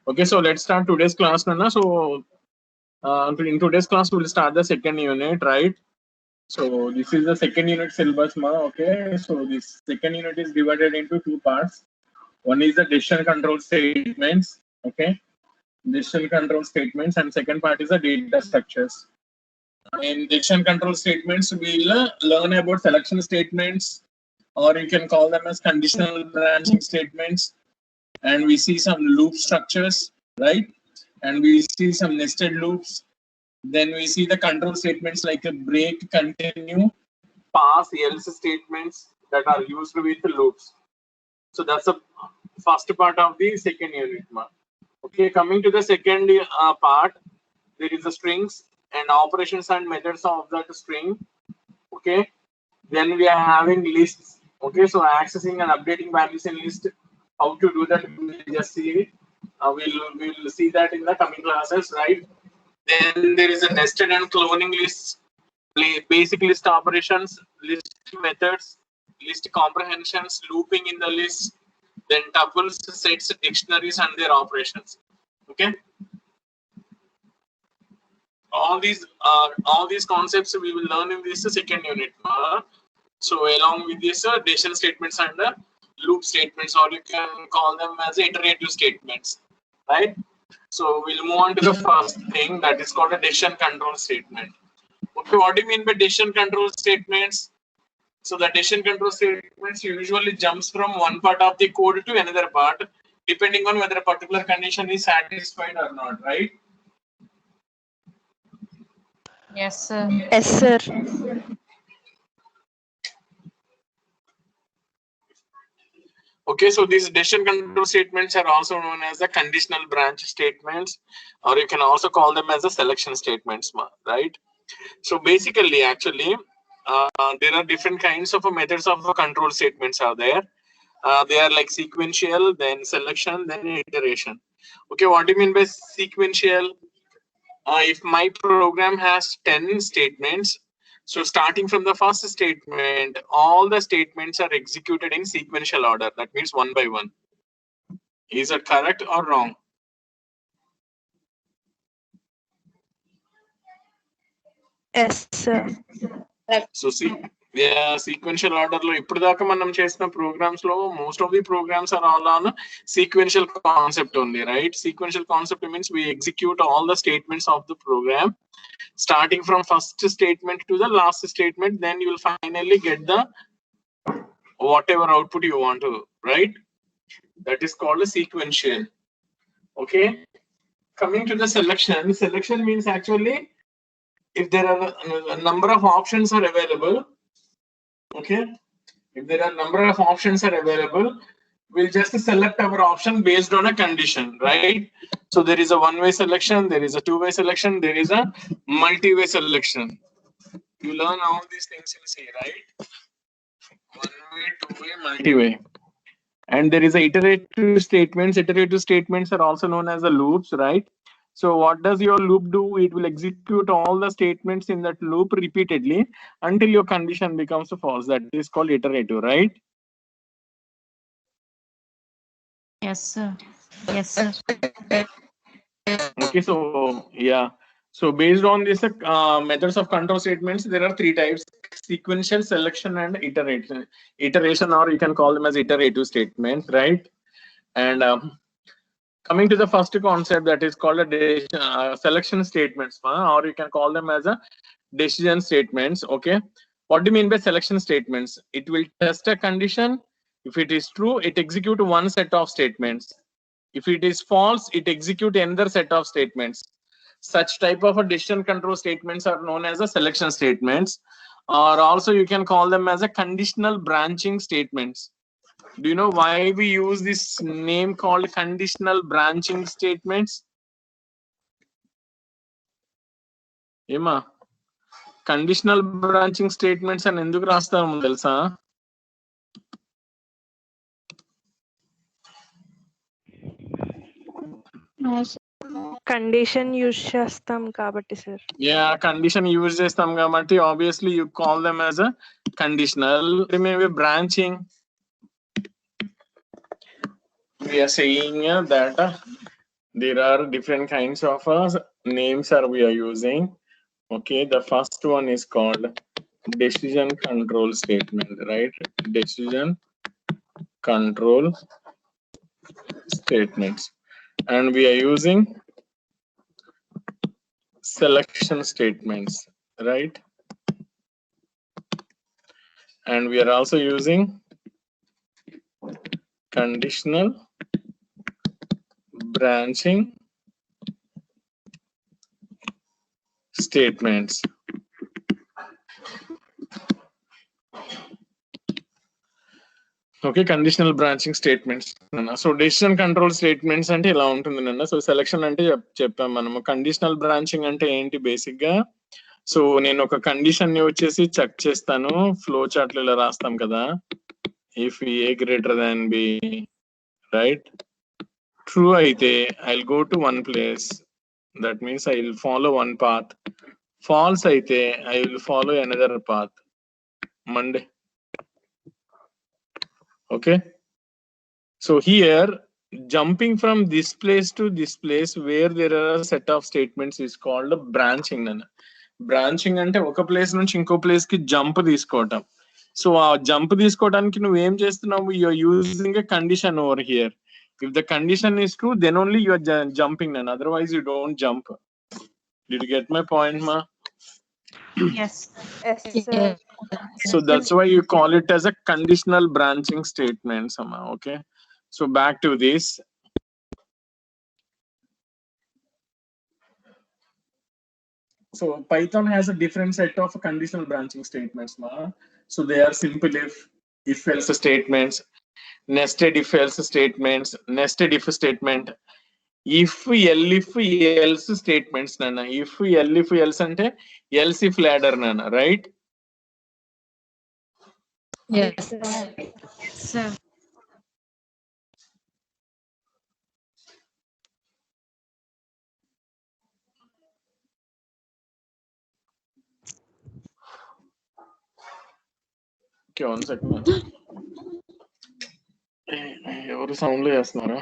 Okay, so let's start today's class, Nana. So in today's class, we'll start the second unit, right? So this is the second unit syllabus, ma. Okay, so this second unit is divided into two parts. One is the decision control statements, okay, decision control statements, and second part is the data structures. In decision control statements, we'll learn about selection statements, or you can call them as conditional branching statements, and we see some loop structures, right? And we see some nested loops. Then we see the control statements like a break, continue, pass, else statements that are used with loops. So that's the first part of the second unit. Okay, coming to the second part, there is the strings and operations and methods of that string. Okay, then we are having lists. Okay, so accessing and updating values in list. How to do that? We'll just see it. We'll see that in the coming classes, right? Then there is a nested and cloning lists, basic list operations, list methods, list comprehensions, looping in the list, then tuples, sets, dictionaries, and their operations. Okay. All these concepts we will learn in this second unit. So along with this decision statements and loop statements, or you can call them as iterative statements, right? So we'll move on to the first thing, that is called a decision control statement. Okay, what do you mean by decision control statements? So the decision control statements usually jumps from one part of the code to another part, depending on whether a particular condition is satisfied or not, right? Yes, sir. Yes, sir. Okay, so these decision control statements are also known as the conditional branch statements, or you can also call them as the selection statements, right? So basically, actually, there are different kinds of methods of control statements are there. They are like sequential, then selection, then iteration. Okay, what do you mean by sequential? If my program has 10 statements, so starting from the first statement, all the statements are executed in sequential order. That means one by one. Is that correct or wrong? Yes, sir. So see, sequential order lo ippudu daaka manam chesina programs lo most of the programs are all on sequential concept only, right? Sequential concept means we execute all the statements of the program starting from first statement to the last statement, then you will finally get the whatever output you want to, right? That is called a sequential. Okay, coming to the selection means actually if there are a number of options are available. Okay, if there are number of options are available, we'll just select our option based on a condition, right? So there is a one-way selection, there is a two-way selection, there is a multi-way selection. You learn all these things in C, right? One-way, two-way, multi-way. And there is a iterative statements. Iterative statements are also known as the loops, right? So what does your loop do? It will execute all the statements in that loop repeatedly until your condition becomes false. That is called iterative, right? Yes, sir. Yes, sir. Okay, so yeah. So based on this methods of control statements, there are three types: sequential, selection, and iteration. Iteration, or you can call them as iterative statements, right? And coming to the first concept, that is called a selection statements, or you can call them as a decision statements. Okay, what do you mean by selection statements? It will test a condition. If it is true, it execute one set of statements. If it is false, it execute another set of statements. Such type of a decision control statements are known as a selection statements, or also you can call them as a conditional branching statements. Do you know why we use this name called conditional branching statements? Ema, conditional branching statements and enduku rastaru telusa? Condition use చేస్తాం కాబట్టి sir. Yeah, condition use chestam kabatti obviously you call them as a conditional. Maybe branching, we are saying that there are different kinds of names are we are using. Okay, the first one is called decision control statement, right? Decision control statements, and we are using selection statements, right? And we are also using conditional branching statements. Okay, conditional branching statements. So decision control statements అంటే ఇలా ఉంటుంది నాన్న. So selection అంటే చెప్పాం మనము. Conditional branching అంటే ఏంటి basic గా? సో నేను ఒక కండిషన్ ని వచ్చేసి చెక్ చేస్తాను, ఫ్లో చార్ట్ లో ఇలా రాస్తాం కదా. If A greater than B, right, true అయితే I will go to one place, that means I will follow one path. False అయితే I will follow another path. Monday. Okay, so here jumping from this place to this place where there are a set of statements is called branching. Branching అంటే ఒక place నుంచి ఇంకో place కి jump తీసుకోవటం. So ఆ jump తీసుకోవడానికి నువ్వు ఏం చేస్తున్నావు? You're using a condition over here. If the condition is true, then only you are jumping, and otherwise you don't jump. Did you get my point, ma? Yes. Yes, sir. So that's why you call it as a conditional branching statement, Sama. Okay, so back to this. So Python has a different set of conditional branching statements, ma. So they are simple if else statements, nested if else statements, nested if statement, if else statements, nana. If else ante else if ladder, nana, right? Yes. Sir. Okay, 1 second. ఎవరు sound చేస్తున్నారా?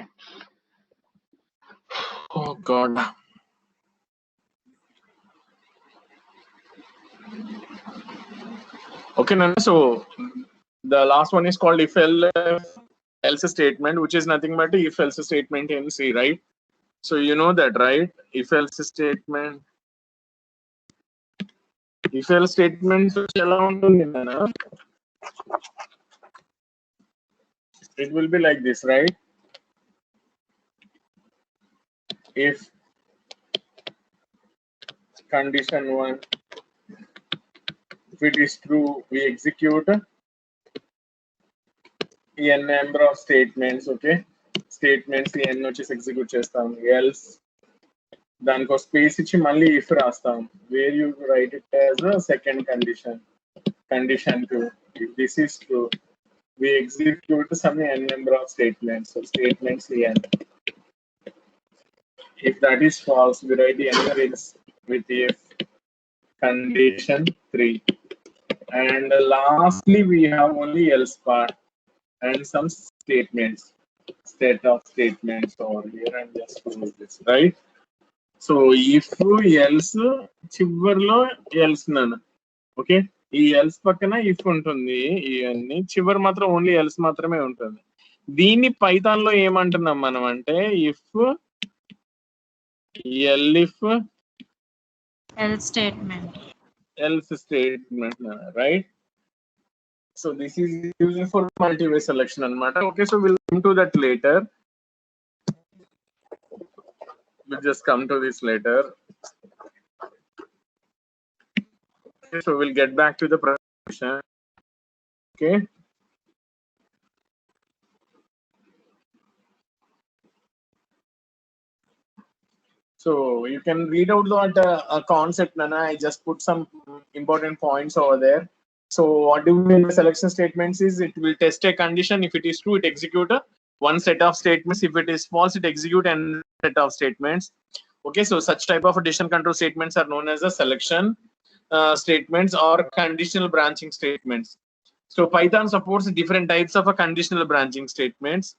Oh God. Okay, Nana. So the last one is called if else statement, which is nothing but if else statement in C, right? So you know that, right? If else statement. If else statement ఎలా ఉంటుంది Nana? It will be like this, right? If condition 1, if it is true, we execute n number of statements. Okay, statements n వచ్చేసి execute చేస్తాం. Else దానికో space ఇచ్చి మళ్ళీ if రాస్తాం, where you write it as a second condition, condition 2. If this is true, we execute some n number of statements. So statements n. If that is false, we write the another else with if condition 3. And lastly, we have only else part and some statements, set of statements over here, and just do this, right? So if else చివర్లో else నన్ను. Okay, ఈ else పక్కన if ఉంటుంది, ఇవన్నీ చివరి మాత్రం only else మాత్రమే ఉంటుంది. దీన్ని పైథాన్ లో ఏమంటున్నాం మనం అంటే if Else statement. else statement, right? So this is used for multi-way selection anamata. Okay, so we'll come to that later. We'll just come to this later. Okay, so we'll get back to the presentation. Okay. So you can read out that concept, Nana. I just put some important points over there. So what do we mean by selection statements is it will test a condition. If it is true, it execute one set of statements. If it is false, it execute another set of statements. Okay, so such type of decision control statements are known as the selection statements or conditional branching statements. So Python supports different types of a conditional branching statements.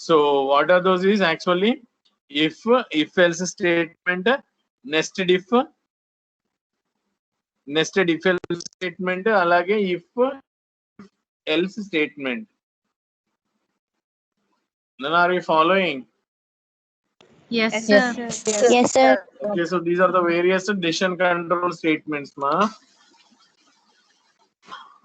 So what are those is actually if else statement, nested if else statement, alage if else statement. Then are you following? Yes, Yes, sir. sir. Yes, sir. Okay, so these are the various decision control statements, ma.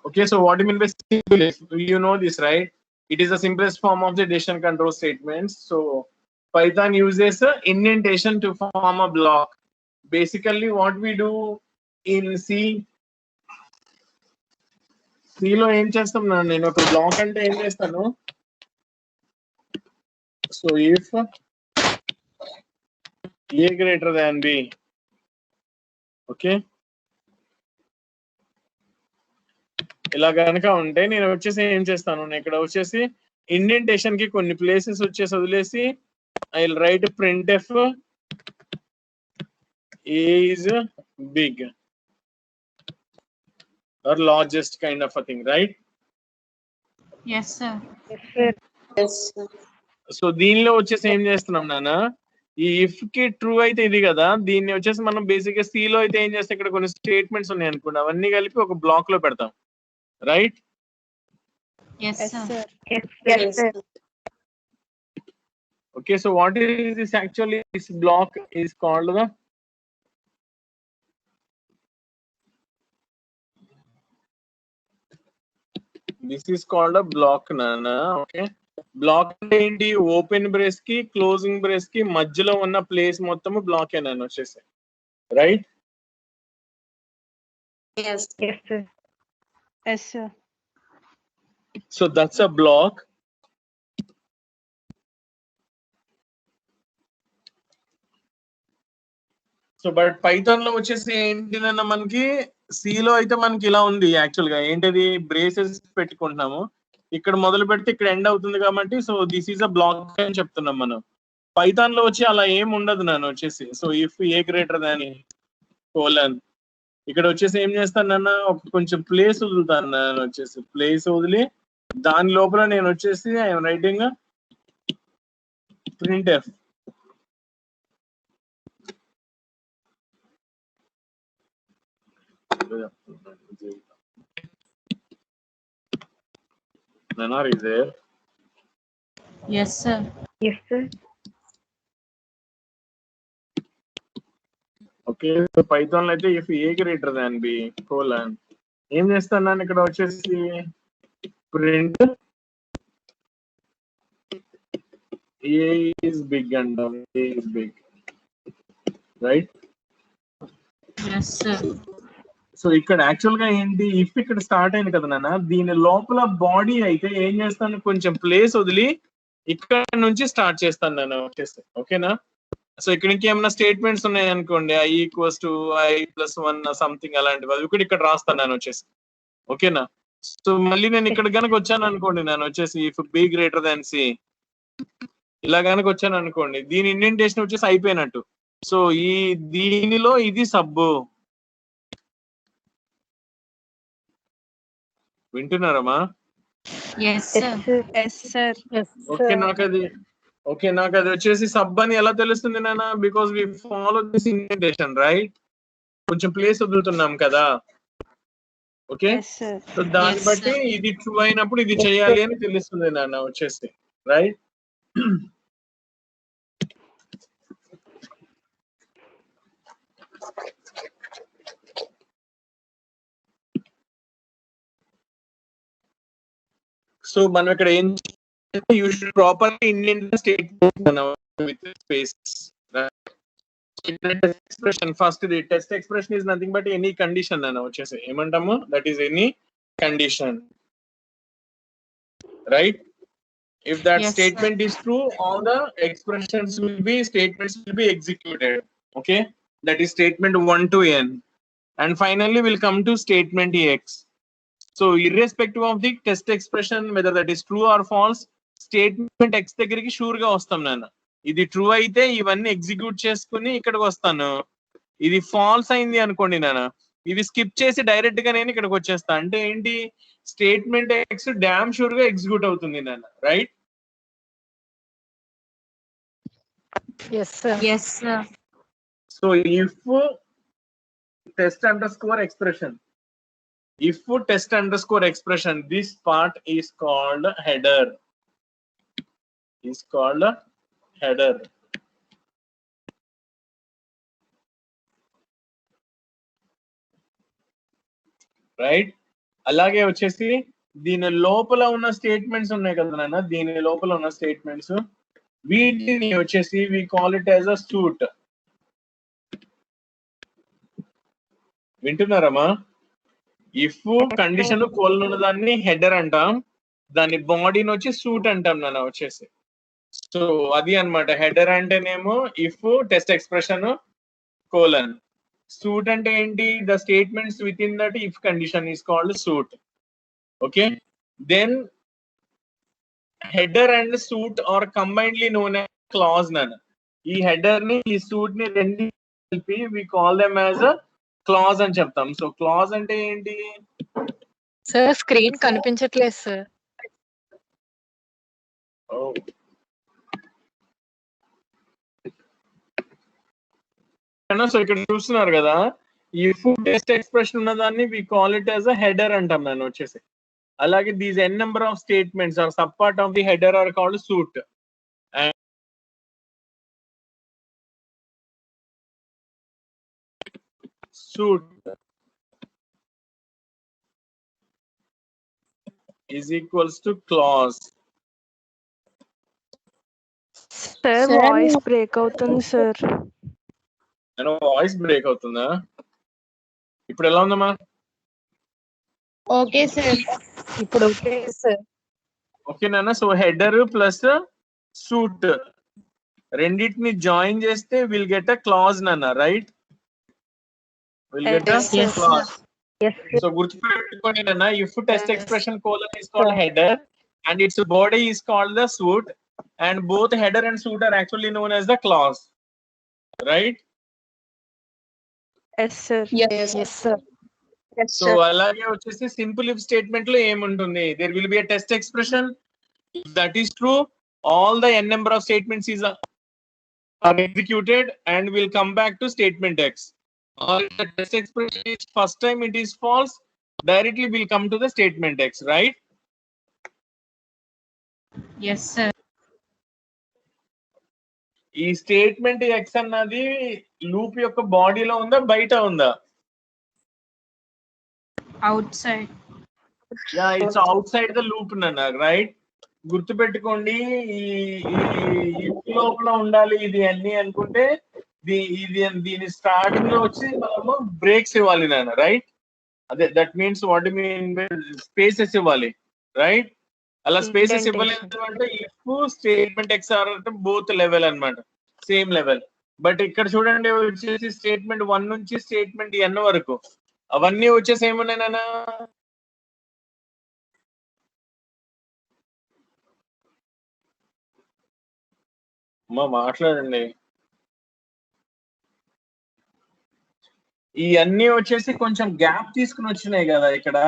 Okay, so what do you mean by simple if? You know this, right? It is the simplest form of the decision control statements. So Python uses indentation to form a block. Basically, what we do in C లో ఏం చేస్తాం నేను ఒక black అంటే ఏం చేస్తాను, so if A greater than B, okay, ఇలా కనుక ఉంటే నేను వచ్చేసి ఏం చేస్తాను, నేను ఇక్కడ వచ్చేసి ఇండెంటేషన్ కి కొన్ని ప్లేసెస్ వచ్చేసి వదిలేసి I will write printf A is big or largest kind of a thing, right? Yes, sir. Yes, sir. So దీనిలో వచ్చేసి ఏం చేస్తున్నాం నాన్న, ఈ ఇఫ్ కి ట్రూ అయితే ఇది కదా, దీన్ని వచ్చేసి మనం బేసిక్ గా C లో అయితే ఏం చేస్తాం, ఇక్కడ కొన్ని స్టేట్మెంట్స్ ఉన్నాయి అనుకోండి, అవన్నీ కలిపి ఒక బ్లాక్ లో పెడతాం, right? Yes, Yes, sir. sir. Yes, sir. Okay, so what is this actually? This block is called the a block, nana. Okay, block ఏంటి, ఓపెన్ బ్రేస్ కి క్లోజింగ్ బ్రేస్ కి మధ్యలో ఉన్న ప్లేస్ మొత్తం బ్లాక్ ఏనాను వచ్చేసి, right? Yes. Yes, sir. Yes, sir. So that's a block. So but Python లో వచ్చేసి ఏంటిదన్నా, మనకి C లో అయితే మనకి ఇలా ఉంది యాక్చువల్ గా, ఏంటిది బ్రేసెస్ పెట్టుకుంటున్నాము, ఇక్కడ మొదలు పెడితే ఇక్కడ ఎండ్ అవుతుంది కాబట్టి, so this is a block అని చెప్తున్నాం మనం. పైథాన్ లో వచ్చి అలా ఏం ఉండదు నన్ను వచ్చేసి, so if A greater than colon, ఇక్కడ వచ్చేసి ఏం చేస్తాను నాన్న, కొంచెం ప్లేస్ వదులుతాను నేను వచ్చేసి, ప్లేస్ వదిలి దాని లోపల నేను వచ్చేసి I'm writing printf. Nana, is there? Yes, sir. Yes, sir. Okay, so Python లో అయితే if A greater than B colon, ఏం చేస్తాను నేను ఇక్కడ వచ్చేసి ప్రింట్ A is big అంటాం, A is big, right? Yes, sir. So ఇక్కడ యాక్చువల్ గా ఏంటి, ఇఫ్ ఇక్కడ స్టార్ట్ అయింది కదా నాన్న, దీని లోపల బాడీ అయితే ఏం చేస్తాను, కొంచెం ప్లేస్ వదిలి ఇక్కడ నుంచి స్టార్ట్ చేస్తాను నేను వచ్చేసి, ఓకేనా? సో ఇక్కడ నుంచి ఏమైనా స్టేట్మెంట్స్ ఉన్నాయి అనుకోండి, I equals to I+1 something అలాంటివి, అవి కూడా ఇక్కడ రాస్తాను నేను వచ్చేసి, ఓకేనా? సో మళ్ళీ నేను ఇక్కడ కనుక వచ్చాను అనుకోండి, నేను వచ్చేసి if B greater than C ఇలా కనుక వచ్చాను అనుకోండి, దీని ఇండెంటేషన్ వచ్చేసి అయిపోయినట్టు. సో ఈ దీనిలో ఇది సబ్బు, వింటున్నారమ్మా? Yes, Yes, sir. sir. Yes, sir. Yes, okay, నాకు అది వచ్చేసి సబ్ అని ఎలా తెలుస్తుంది నాన్న, because we follow this indentation, right? కొంచెం ప్లేస్ వదులుతున్నాం కదా, ఓకే? Yes, sir. సో దాన్ని Yes, బట్టి sir. ఇది ట్రూ అయినప్పుడు ఇది చేయాలి అని తెలుస్తుంది నాన్న వచ్చేసి, రైట్? సో మనం ఇక్కడ ఏం you should properly indent the statement with space. Expression first, the test expression is nothing but any condition అన్న వచ్చేసి ఏమంటాము, that is any condition, right? If that Yes, statement is true, all the statements will be executed. Okay, that is statement 1 to n, and finally we'll come to statement x. So irrespective of the test expression whether that is true or false, statement x దగ్గరికి sure గా వస్తాం నాన్న. ఇది true అయితే ఇవన్నీ execute చేసుకుని ఇక్కడికి వస్తాను, ఇది ఫాల్స్ అయింది అనుకోండి నాన్న, ఇది స్కిప్ చేసి డైరెక్ట్ గా నేను ఇక్కడికి వచ్చేస్తా. అంటే ఏంటి, స్టేట్మెంట్ ఎక్స్ డామ్ షూర్ గా ఎగ్జిక్యూట్ అవుతుంది నాన్న, right? Yes, sir. Yes, sir. So if test underscore expression, this part is called header. Right. అలాగే వచ్చేసి దీని లోపల ఉన్న స్టేట్మెంట్స్ ఉన్నాయి కదా నాన్న, దీని లోపల ఉన్న స్టేట్మెంట్స్ వీటిని వచ్చేసి we call it as a suite. వింటున్నారమ్మా? ఇఫ్ కండిషన్ కోలన్ ఉన్న దాన్ని హెడర్ అంటాం, దాని బాడీని వచ్చి సూట్ అంటాం నాన్న వచ్చేసి. సో అది అన్నమాట. హెడర్ అంటేనేమో if test expression colon, suit అంటే ఏంటి? the statements within that if condition is called suit. Okay, then header and suit are combinedly known as clause nana. ఈ header ని ఈ suit ని రెండు కలిపి we call them as a clause అని చెప్తాం. సో clause అంటే ఏంటి? సార్ స్క్రీన్ కనిపించట్లేదు సార్. సో ఇక్కడ చూస్తున్నారు కదా, ఇఫ్ టెస్ట్ ఎక్స్ప్రెషన్ ఉన్న దాన్ని we call it as a header అంటాం నేను వచ్చేసి. అలాగే these n number of statements are sub part of the header are called suit. Suit is equals to clause. Sir voice break అవుతుంది sir. నేను voice break అవుతుందా? ఇప్పుడు ఎలా ఉందమ్మా? Okay sir. ఇప్పుడు ఓకే సార్. ఓకేనా? సో హెడర్ ప్లస్ సూట్ రెండింటిని join చేస్తే విల్ గెట్ అ క్లాజ్ నాన్న, right? Will get a Yes, clause. Yes, so గుర్తుపెట్టుకోండి నాన్న, if test expression colon is called header and its body is called the suit, and both header and suit are actually known as the clause, right? yes sir. Yes. Yes sir. Yes, so sir. అలాగే వచ్చేసి simple if statement లో ఏముంటుంది? There will be a test expression. If that is true, all the n number of statements are executed and will come back to statement X. Or if the test expression is first time it is false, directly will come to the statement X, right? Yes, sir. ఈ statement X అన్నది loop యొక్క బాడీలో ఉందా, బయట ఉందా? Outside. Yeah, it's out side the loop నన్న, right? గుర్తుపెట్టుకోండి, ఈ లోపల ఉండాలి ఇది అన్ని అనుకుంటే దీని స్టార్టింగ్ లో వచ్చి మనము బ్రేక్స్ ఇవ్వాలి నాన్న, రైట్? అదే that means what mean spaces ఇవ్వాలి, రైట్? అలా స్పేసెస్ ఇవ్వలేదు అంటే ఇఫ్ స్టేట్మెంట్ ఎక్స్ ఆర్ అంటే బోత్ లెవెల్ అన్నమాట, సేమ్ లెవెల్. బట్ ఇక్కడ చూడండి వచ్చేసి స్టేట్మెంట్ 1 నుంచి స్టేట్మెంట్ n వరకు అవన్నీ వచ్చేసి ఏమున్నాయి నాన్న? అమ్మా మాట్లాడండి. ఇవన్నీ వచ్చేసి కొంచెం గ్యాప్ తీసుకుని వచ్చినాయి కదా ఇక్కడ,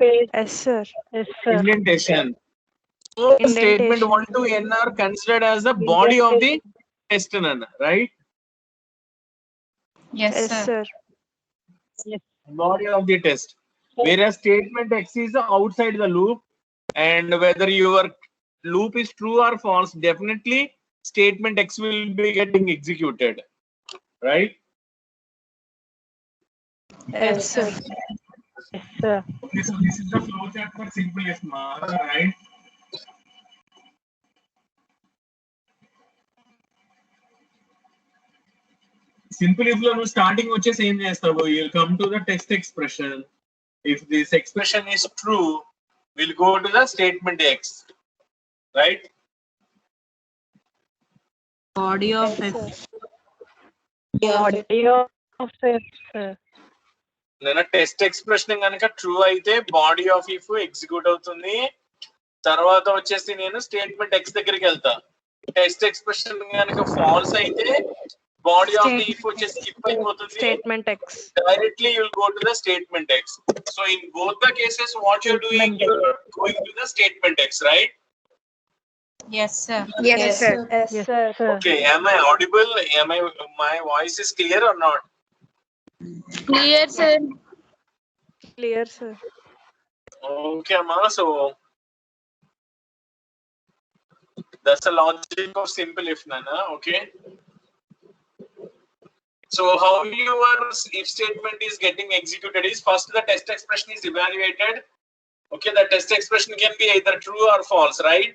Yes sir. Yes sir. Indentation. Statement 1 to n are considered as the body of the test, right? Yes, Yes sir. sir. Body of the test. Whereas statement X is outside the loop, and whether your loop is true or false, definitely statement X will be getting executed, right? Yes sir. Yes sir. Okay, so this is the flow chart for simple if, right? Simple if lo starting వచ్చేసి ఏం చేస్తావు? You'll come to the text expression. If this expression is true, we'll go to the statement X, right? Body of F. Body of F sir. నేను test expression కనుక true అయితే body of if execute అవుతుంది. తర్వాత వచ్చేసి నేను statement X దగ్గరికి వెళ్తా. Test expression కనుక ఫాల్స్ అయితే బాడీ ఆఫ్ ది ఇఫ్ వచ్చేసి స్కిప్ అయిపోతుంది. Statement X. Directly you will go to the statement X. So in both the cases, what you're doing, you're going to the statement X, right? Yes, sir. Yes, sir. Yes, sir. Okay, am I audible? My voice is clear or not? Clear, sir. Clear, sir. Okay, ma. So that's the logic of simple if, Nana. Okay. So how your if statement is getting executed is first the test expression is evaluated. Okay, the test expression can be either true or false, right?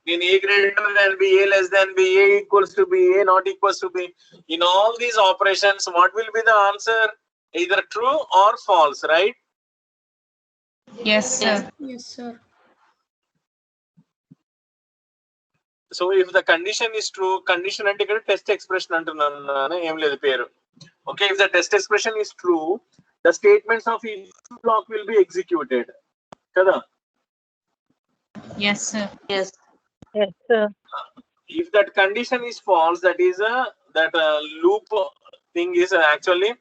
In A greater than B, A less than B, A equals to B, A not equals to B. In all these operations, what will be the answer? Either true or false, right? Yes, sir. Yes, sir. So if the condition is true, condition అంటే ఇక్కడ test expression అంటున్నాను ఏం లేదు పేరు. Okay, if the test expression is true, the statements of each block will be executed. Kada? Yes, sir. Yes. Yes, sir. If that condition is false, that is that loop thing is actually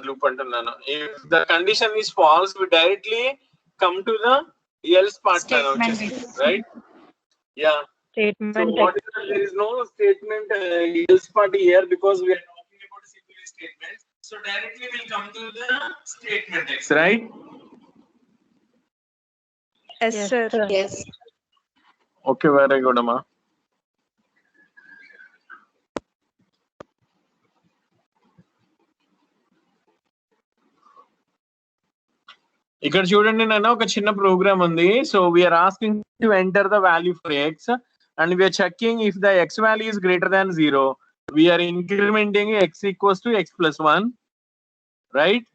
loop antunnanu. If the condition is false, we directly come to the else part, Statement. right? Yeah. Statement So what is there is no statement else part here because we are talking about simple statement. So directly we'll come to the statement X, right? Yes, sir. Yes. Okay, very good, Amma. ఇక్కడ చూడండి నాన్న ఒక చిన్న program ఉంది. So we are asking to enter the value for x and we are checking if the x value is greater than 0. We are incrementing x equals to x plus 1, right?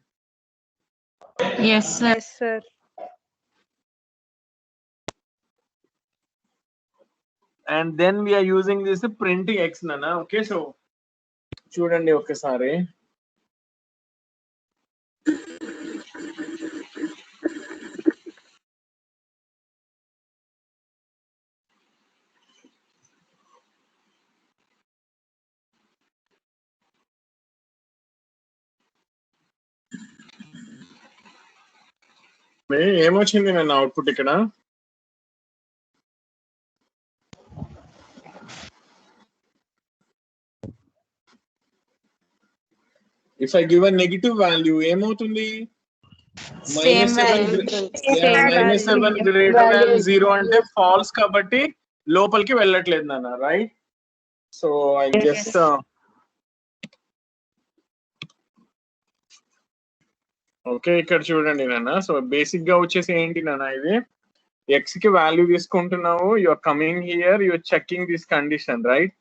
Yes, sir. Yes, sir. And then we are using this print x nana. Okay, so చూడండి ఒకసారి. ఏమొచ్చింది నన్ను output ఇక్కడ? If I give a negative value, ఏమవుతుంది? Same value. -7 greater than 0 అంటే falls కాబట్టి లోపలికి వెళ్ళట్లేదు నాన్న, right? So I guess okay ఇక్కడ చూడండి నాన్న. సో బేసిక్ గా వచ్చేసి ఏంటి నాన్న, ఇది ఎక్స్ కి వాల్యూ తీసుకుంటున్నావు, your coming here, your checking this condition, right?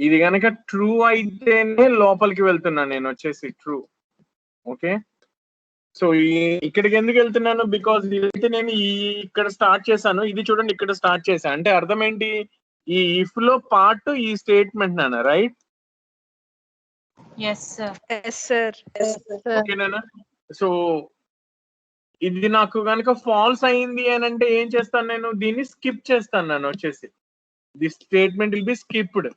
ఇది కనుక ట్రూ అయితేనే లోపలికి వెళ్తున్నాను నేను వచ్చేసి ట్రూ. ఓకే, సో ఇక్కడికి ఎందుకు వెళ్తున్నాను? బికాస్ అయితే నేను ఇక్కడ స్టార్ట్ చేశాను, ఇది చూడండి ఇక్కడ స్టార్ట్ చేశాను అంటే అర్థం ఏంటి? ఈ ఇఫ్ లో పార్ట్ ఈ స్టేట్మెంట్ నాన్న, right? Yes, sir. Yes, sir. ఓకేనా? సో ఇది నాకు కనుక ఫాల్స్ అయింది అని అంటే ఏం చేస్తాను నేను? దీన్ని స్కిప్ చేస్తాను నేను వచ్చేసి. This statement will be skipped.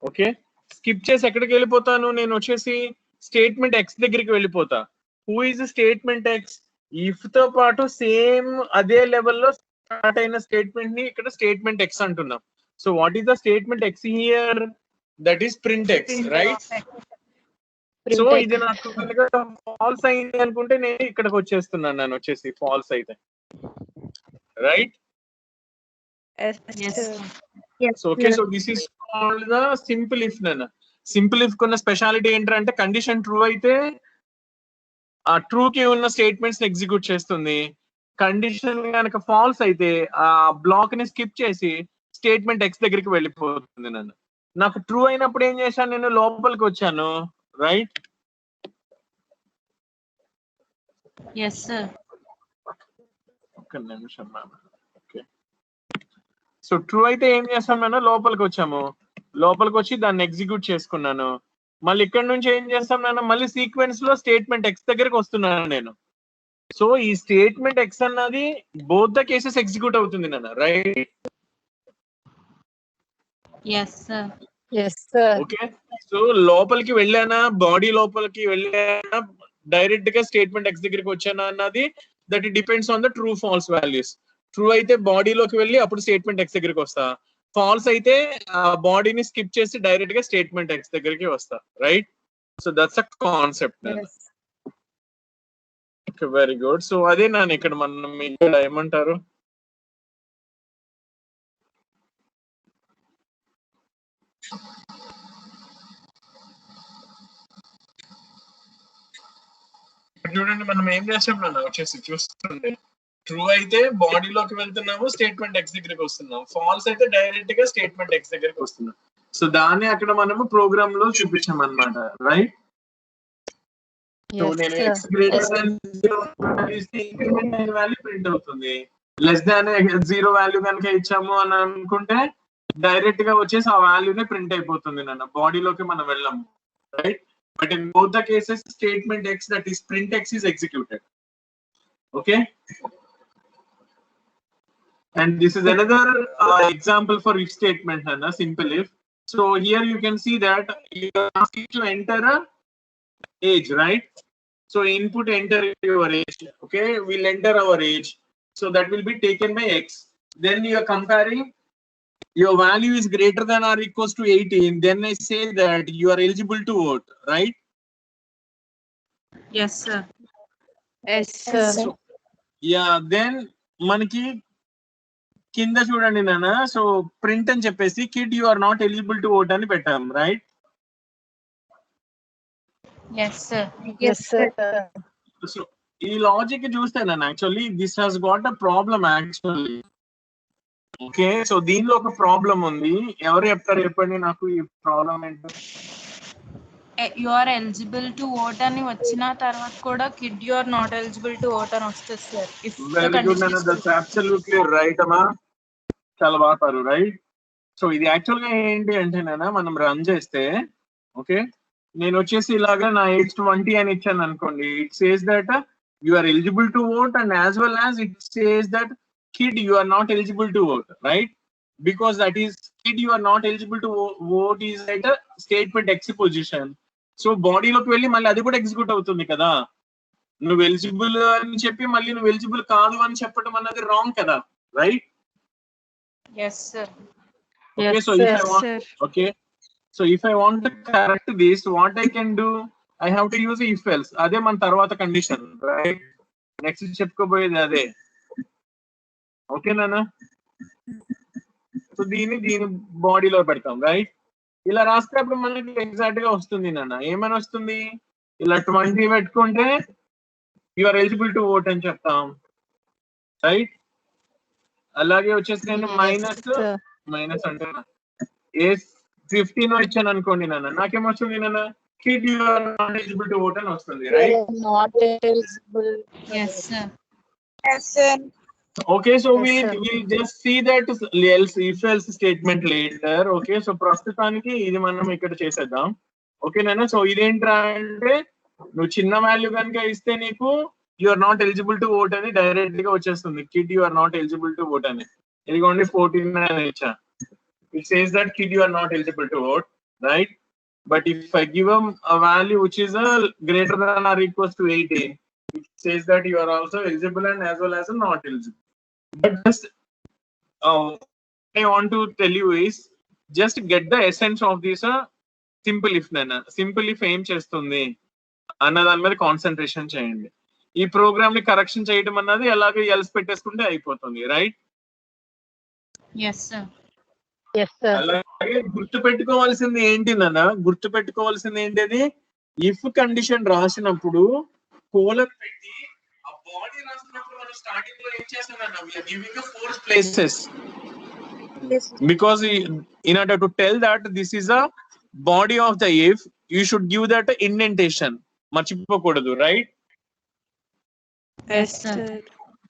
Okay, skip చేసి ఎక్కడికి వెళ్ళిపోతాను నేను? వచ్చేసి స్టేట్మెంట్ ఎక్స్ దగ్గరికి వెళ్ళిపోతా. Who is statement X? If తో పాటు సేమ్ అదే లెవెల్లో స్టార్ట్ అయిన స్టేట్మెంట్ ని ఇక్కడ స్టేట్మెంట్ ఎక్స్ అంటున్నాం. So what is the statement X here? That is print X, right? So ఇది నాకు కనుక ఫాల్స్ అయింది అనుకుంటే నేను ఇక్కడికి వచ్చేస్తున్నాను నేను వచ్చేసి ఫాల్స్ అయితే, right? Yes, sir. So okay, so this is called the simple if. నన్ను సింపుల్ ఇఫ్ కొన్న స్పెషాలిటీ ఏంటంటే కండిషన్ ట్రూ అయితే ఆ ట్రూ కి ఉన్న స్టేట్మెంట్స్ ఎగ్జిక్యూట్ చేస్తుంది. కండిషన్ కనుక ఫాల్స్ అయితే ఆ బ్లాక్ ని స్కిప్ చేసి స్టేట్మెంట్ ఎక్స్ దగ్గరికి వెళ్ళిపోతుంది. నన్ను నాకు ట్రూ అయినప్పుడు ఏం చేశాను? నేను లోపలికి వచ్చాను, రైట్? Yes, sir. ఒక్క నిమిషం మ్యామ్. ఓకే, సో ట్రూ అయితే ఏం చేస్తాం మనం? లోపలికి వచ్చాము, లోపలికి వచ్చి దాన్ని ఎగ్జిక్యూట్ చేసుకున్నాను. మళ్ళీ ఇక్కడ నుంచి ఏం చేస్తాం నాన్న? మళ్ళీ సీక్వెన్స్ లో స్టేట్మెంట్ ఎక్స్ దగ్గరికి వస్తున్నాను నేను. సో ఈ స్టేట్మెంట్ ఎక్స్ అన్నది బోత్ ద కేసెస్ ఎగ్జిక్యూట్ అవుతుంది నాన్న, right? Yes, sir. Yes, sir. Okay, so లోపలికి వెళ్ళానా, బాడీ లోపలికి వెళ్ళానా, డైరెక్ట్ గా స్టేట్మెంట్ ఎక్స్ దగ్గరికి వచ్చానా అన్నది that it depends on the true false values. True అయితే బాడీలోకి వెళ్ళి అప్పుడు స్టేట్మెంట్ ఎక్స్ దగ్గరికి వస్తా, ఫాల్స్ అయితే ఆ బాడీని స్కిప్ చేసి డైరెక్ట్ గా స్టేట్మెంట్ ఎక్స్ దగ్గరికి వస్తా, right? So that's a concept. Very good. So అదే నాన్న ఇక్కడ మనం ఇక్కడ ఏమంటారు, చూడండి మనం ఏం చేస్తాం నాన్న, వచ్చేసి చూస్తుంటే ట్రూ అయితే బాడీలోకి వెళ్తున్నాము, స్టేట్మెంట్ ఎక్స్ దగ్గరికి వస్తున్నాం. ఫాల్స్ అయితే డైరెక్ట్ గా స్టేట్మెంట్ ఎక్స్ దగ్గరికి వస్తున్నాం. సో దాన్ని అక్కడ మనము ప్రోగ్రామ్ లో చూపించాం అనమాట, రైట్? సో నేను ఎక్స్ గ్రేటర్ దాన్ 0 ఇస్తే ఇంక్రిమెంట్ అయిన వాల్యూ ప్రింట్ అవుతుంది. లెస్ దాన్ 0 వాల్యూ కనుక ఇచ్చాము అని అనుకుంటే డైరెక్ట్ గా వచ్చేసి ఆ వాల్యూనే ప్రింట్ అయిపోతుంది నాన్న, బాడీలోకి మనం వెళ్ళాము, right? But in both the cases, statement X, that is print X, is executed. Okay. And this is another example for if statement, Hannah, simple if. So here you can see that you are asking to enter a age, right? So input enter your age. Okay, we'll enter our age. So that will be taken by X. Then you are comparing. Your value is greater than or equals to 18, then I say that you are eligible to vote, right? Yes, sir. Yes, sir. So, yeah, then మనకి కింద చూడండి నాన్న, so print అని చెప్పేసి kid you are not eligible to vote అని పెట్టాం, right? Yes, sir. Yes, sir. So ఈ logic చూస్తే నాన్న actually this has got a problem actually. Okay, so దీనిలో ఒక ప్రాబ్లం ఉంది. ఎవరు చెప్తారు చెప్పండి నాకు ఈ ప్రాబ్లం ఏంటో? You are eligible to vote అని వచ్చిన తర్వాత కూడా kid you are not eligible to vote అని వస్తుంది sir. If the very good condition నాన్న, is దట్స్ అబ్సల్యూట్లీ రైట్ అమ్మా, చాలా బాగా, రైట్? సో ఇది యాక్చువల్ గా ఏంటి అంటే నాన్న, మనం రన్ చేస్తే ఓకే, నేను వచ్చేసి ఇలాగా నా ఏజ్ 20 అని ఇచ్చాను అనుకోండి, it says that you are eligible to vote and as well as it says that kid you are not eligible to vote, right? Because that is kid you are not eligible to vote is at a statement X position. So body లోకి వెళ్ళి మళ్ళీ అది కూడా execute అవుతుంది కదా. నువ్వు eligible అని చెప్పి మళ్ళీ నువ్వు ఎలిజిబుల్ కాదు అని చెప్పడం అన్నది రాంగ్ కదా, right? yes, sir. Okay, Yes, so if I sir. want, okay, so if I want to correct this, what I can do, I have to use if else. అదే మన తర్వాత కండిషన్, రైట్? నెక్స్ట్ చెప్పుకోబోయేది అదే. Okay నాన్న, so దీని బాడీలో పెడతాం, right? ఇలా రాసేటప్పుడు మనకి ఎగ్జాక్ట్ గా వస్తుంది నాన్న. ఏమని వస్తుంది? ఇలా 20 పెట్టుకుంటే you are eligible to vote అని చెప్తాం, రైట్? అలాగే వచ్చేసి నేను మైనస్ అంటే ఏ 15 ఇచ్చాను అనుకోండి నాన్న, నాకేమొస్తుంది నాన్న? Kid you are not eligible to vote అని వస్తుంది, right? Not eligible. Yes, sir. Yes, sir. Okay, so Yes, sir. we'll just see that else if else statement later. Okay, so ప్రస్తుతానికి ఇది మనం ఇక్కడ చేసేద్దాం. ఓకే నాన్న, సో ఇదేంట్రా అంటే నువ్వు చిన్న వాల్యూ కనుక ఇస్తే నీకు you are not eligible to vote అని డైరెక్ట్ గా వచ్చేస్తుంది. Kid you are not eligible to vote అని. ఇదిగోండి 14 అని ఇచ్చా. It says that kid you are not eligible to vote, right? But if I give them a value which is a greater than or equals to 18, it says that you are also eligible and as well as not eligible. But just what I want to tell you is just get the essence of this simple if nana. Simple if ఏం చేస్తుంది అన్న దాని మీద concentration చేయండి. ఈ programme ని correction చేయడం అన్నది ఎలాగో ఎల్స్ పెట్టేసుకుంటే అయిపోతుంది, right? Yes, sir. Yes, sir. అలాగే గుర్తు పెట్టుకోవాల్సింది ఏంటి నాన్న, గుర్తు పెట్టుకోవాల్సింది ఏంటిది? ఇఫ్ కండిషన్ రాసినప్పుడు కోలన్ పెట్టి ఆ బాడీ రాసినప్పుడు మనం స్టార్టింగ్ లో ఏం చేస్తానన్నా, we are giving a 4 places Yes. because in order to tell that this is a body of the if, you should give that indentation. మర్చిపోకూడదు, రైట్? Yes, sir.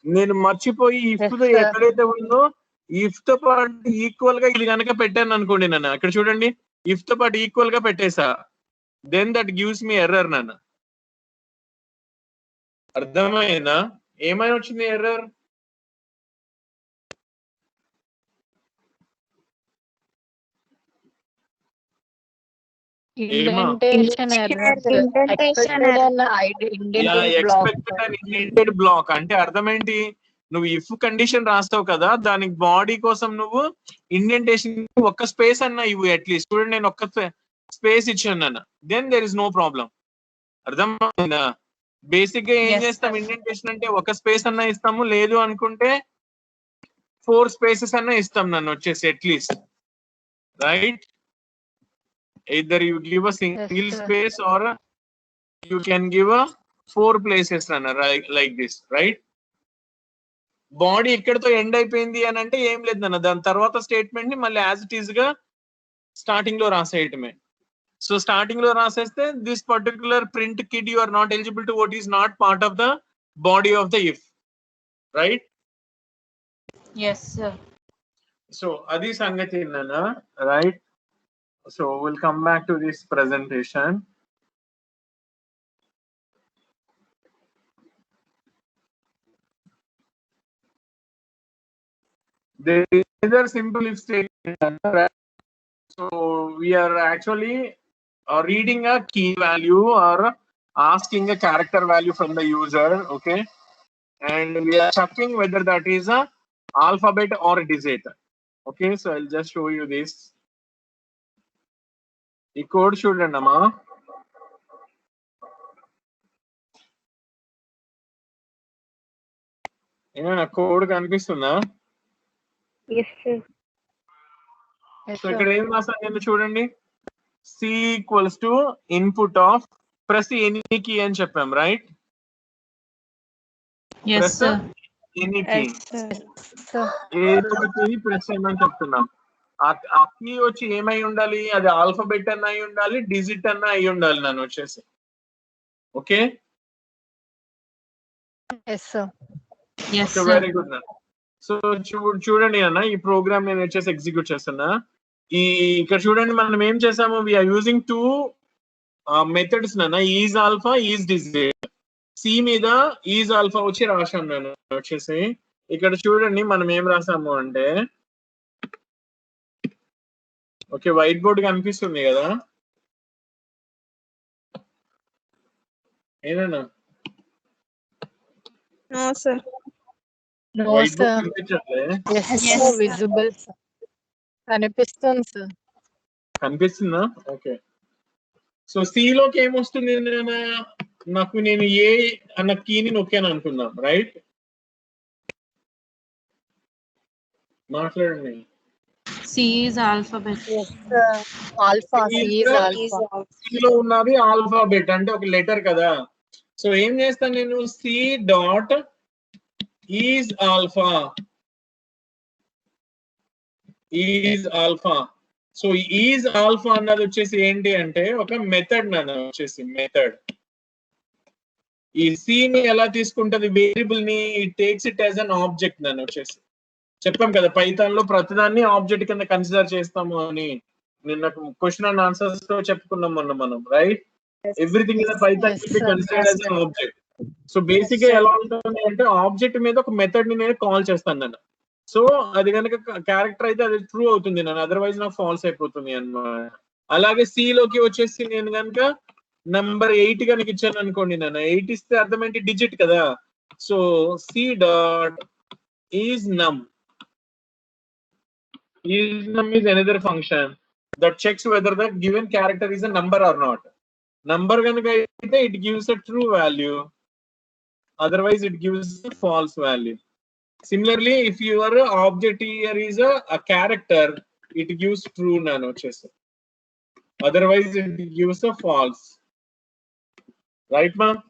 నేను మర్చిపోయి ఇఫ్ Yes, sir. ఎక్కడైతే ఉందో if తో పాటు equal గా ఇది కనుక పెట్టాను అనుకోండి నాన్న, అక్కడ చూడండి ఇఫ్ తో పాటు ఈక్వల్ గా పెట్టేసా, then that gives me error నాన్న. అర్థమైందా? ఏమైనా వచ్చింది error? Indentation errors. Indentation Expected error. and indented block. Expected and indented block అంటే అర్థం ఏంటి? నువ్వు ఇఫ్ కండిషన్ రాస్తావు కదా, దానికి బాడీ కోసం నువ్వు ఇండెంటేషన్ ఒక్క స్పేస్ అన్నా ఇవ్వు అట్లీస్ట్. చూడండి, నేను ఒక్క స్పేస్ ఇచ్చాను అన్న, then there is no problem. అర్థం బేసిక్ గా ఏం Yes, చేస్తాం? sir. ఇండెంటేషన్ అంటే ఒక స్పేస్ అన్నా ఇస్తాము, లేదు అనుకుంటే 4 స్పేసెస్ అన్నా ఇస్తాం నన్ను వచ్చేసి at least, right? either you give a single Yes, sir. space or you can give a 4 places runner like this, right? Body ఇక్కడతో ఎండ్ అయిపోయింది అని అంటే ఏం లేదు అన్న, దాని తర్వాత స్టేట్మెంట్ ని మళ్ళీ యాజ్ ఇట్ ఈస్ గా స్టార్టింగ్ లో రాసేయటమే. సో స్టార్టింగ్ లో రాసేస్తే this particular print kid you are not eligible to what is not part of the body of the if, right? Yes, sir. So అది సంగతి నాన్న, right? So we'll come back to this presentation. There is another simple if statement. So we are actually reading a key value or asking a character value from the user, okay? And we are checking whether that is a alphabet or a digit. Okay, so I'll just show you this. ఈ code చూడండి అమ్మా. ఏమైనా code కనిపిస్తుందా? Yes, sir. Yes, so sir. ఇక్కడ ఏం రాసాను నేను చూడండి. C equals to input of press any key అని చెప్పాం, right? Yes, press sir. Any key, Yes, sir. Sir. ఏదో కీ ప్రెస్ చేయమని చెప్తున్నాం. ఆ కీ వచ్చి ఏమై ఉండాలి? అది ఆల్ఫాబెట్ అన్న అయి ఉండాలి, డిజిట్ అన్న అయి ఉండాలి నన్ను వచ్చేసి. Okay, Yes, sir. Yes, sir. Very good. So చూడండి అన్న, ఈ ప్రోగ్రామ్ నేను వచ్చేసి ఎగ్జిక్యూట్ చేస్తున్నా. ఇక్కడ చూడండి, మనం ఏం చేసాము? వీఆర్ యూజింగ్ 2 మెథడ్స్ నాన్న, is alpha, is digit. C మీద ఈజ్ ఆల్ఫా వచ్చి రాశాను నేను వచ్చేసి. ఇక్కడ చూడండి మనం ఏం రాసాము అంటే, ఓకే, వైట్ బోర్డ్ కనిపిస్తుంది కదా ఏనా? No, sir. No, white sir. Board కనిపించట్లే? Yes, Yes, sir. sir. Visible, sir. కనిపిస్తుంది, sir. కనిపిస్తుందా? ఓకే. సో సి లోకి ఏమొస్తుంది? నాకు నేను ఏ అన్న కీని నొక్కాను అనుకుందాం, రైట్? మాట్లాడండి. C is alphabet. Yes, sir. Alpha. C is Is alpha. C లో ఉన్నది ఆల్ఫాబెట్ అంటే ఒక లెటర్ కదా. సో ఏం చేస్తాను నేను? C dot is alpha, is alpha. So is alpha అన్నది వచ్చేసి ఏంటి అంటే ఒక మెథడ్ నాన్న వచ్చేసి మెథడ్. ఈ సి ని ఎలా తీసుకుంటది? వేరియబుల్ ని it takes it as an object నాన్న వచ్చేసి. చెప్పాం కదా పైథాన్ లో ప్రతిదాన్ని ఆబ్జెక్ట్ కింద కన్సిడర్ చేస్తాము అని నిన్న క్వశ్చన్ అండ్ ఆన్సర్స్ లో చెప్పుకున్నాం మొన్న మనం, right? Everything in Python Yes, can be sir. Considered as an object. So basic గా ఎలా ఉంటుంది అంటే ఆబ్జెక్ట్ మీద ఒక మెథడ్ ని నేను కాల్ చేస్తాను నన్ను. సో అది కనుక క్యారెక్టర్ అయితే అది ట్రూ అవుతుంది నన్ను, అదర్వైజ్ నాకు ఫాల్స్ అయిపోతుంది అన్నమాట. అలాగే సి లోకి వచ్చేసి నేను కనుక నంబర్ 8 కనుక ఇచ్చాను అనుకోండి నన్ను, 8 ఇస్తే అర్థం ఏంటి? డిజిట్ కదా. సో సి డాట్ ఈజ్ నమ్. Is num is another function that checks whether the given character is a number or not. Number kanuka aithe it gives a true value, otherwise it gives a false value. Similarly, if your object here is a character, it gives true nano chesi, otherwise it gives a false, right ma'am?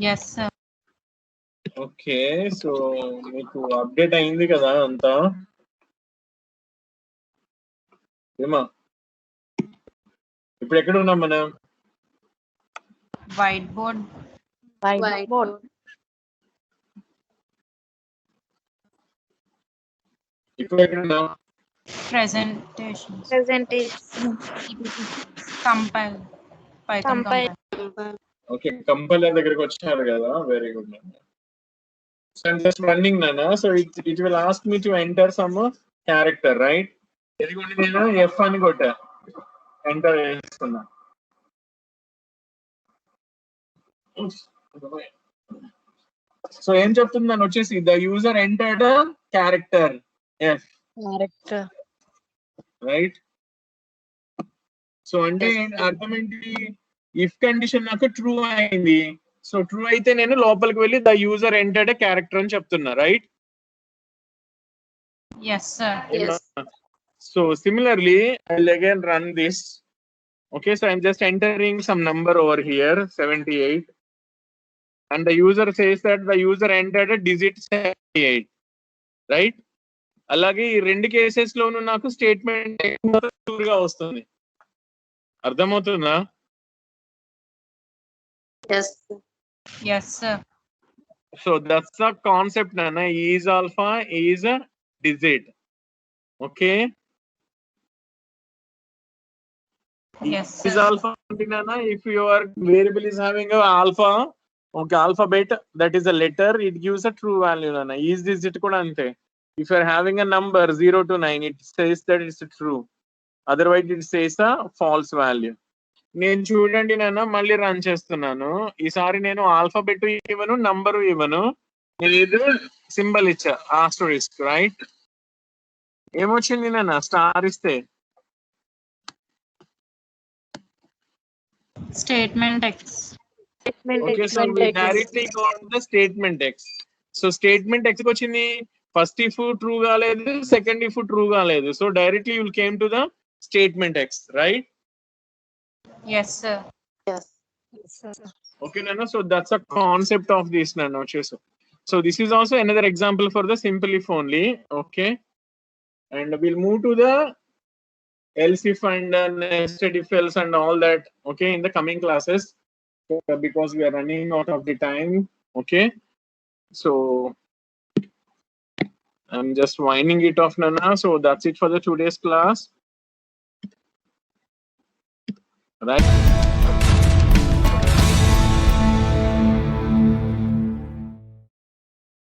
Yes, sir. Okay, so మీకు update అయింది కదా అంతా? ఏమా ఇప్పుడు ఎక్కడ ఉన్నాం మనం? Whiteboard. Whiteboard. ఇప్పుడు ఎక్కడ ఉన్నాం? Presentations. Presentation. Compile. Python Compile. compile. Okay, compiler దగ్గరికి వచ్చారు కదా, very good. So I'm just running Nana. So it will ask me to enter some character, right? ఎదిగోండి నేను ఎఫ్ అని కొట్టా, ఎంటర్ వేసుకున్నా. సో ఏం చెప్తుంది దాన్ని వచ్చేసి, the user entered character F, character. Right. So అంటే అర్థం ఏంటి, ఇఫ్ కండిషన్ నాకు ట్రూ అయింది, సో ట్రూ అయితే నేను లోపలికి వెళ్ళి ద యూజర్ ఎంటర్డ్ క్యారెక్టర్ అని చెప్తున్నా, right. Yes, sir. So similarly, I'll again run this. Okay, so I'm just entering some number over here, 78, and the user says that the user entered a digit 78, right. అలాగే ఈ రెండు cases లోను నాకు statement గా వస్తుంది. అర్థమవుతుందా? Yes, sir. So that's the concept, Nana. Is alpha is a digit. Okay. Yes, Is sir. alpha, Nana, if your variable is having a alpha, okay, alphabet, that is a letter, it gives a true value, Nana. Is digit kuda ante. If you are having a number 0 to 9, it says that it's true. Otherwise it says a false value. నేను చూడండి నాన్న మళ్ళీ run చేస్తున్నాను. ఈసారి నేను alphabet ఇవ్వను, number ఇవ్వను, నేను ఇది సింబల్ ఇచ్చా, ఆస్టరిస్క్, రైట్. ఏమొచ్చింది నాన్న స్టార్ ఇస్తే? Statement X. Okay, so we directly got the statement X. So statement X వచ్చింది, ఫస్ట్ ఇఫ్ ట్రూ కాలేదు, సెకండ్ ఇఫ్ ట్రూ కాలేదు, so directly you came to the statement X, right. Yes, sir. Okay, Nana. So that's a concept of this, Nana. So this is also another example for the simple if only. Okay, and we'll move to the else if and nested if else and all that. Okay, in the coming classes, because we are running out of the time. Okay, so I'm just winding it off, Nana. So that's it for the today's class. Right.